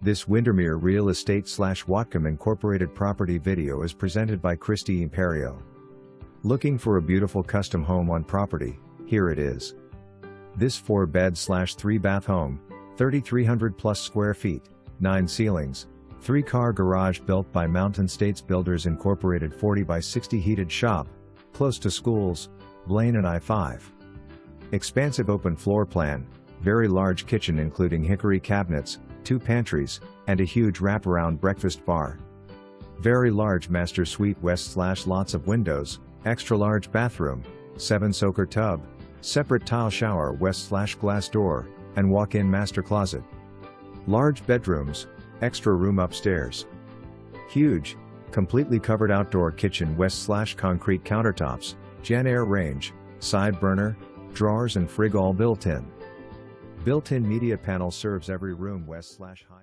This Windermere Real Estate / Whatcom Incorporated property video is presented by Christy Imperio. Looking for a beautiful custom home on property? Here it is. This 4-bed / 3-bath home, 3,300 plus square feet, 9 ceilings, 3-car garage built by Mountain States Builders Incorporated, 40 by 60 heated shop, close to schools, Blaine and I-5. Expansive open floor plan, very large kitchen including hickory cabinets, 2 pantries, and a huge wraparound breakfast bar. Very large master suite west / lots of windows, extra large bathroom, 7-soaker tub, separate tile shower west / glass door, and walk-in master closet. Large bedrooms, extra room upstairs. Huge, completely covered outdoor kitchen west / concrete countertops, Jenn-Air range, side burner, drawers and frig all built-in. Built-in media panel serves every room west / high.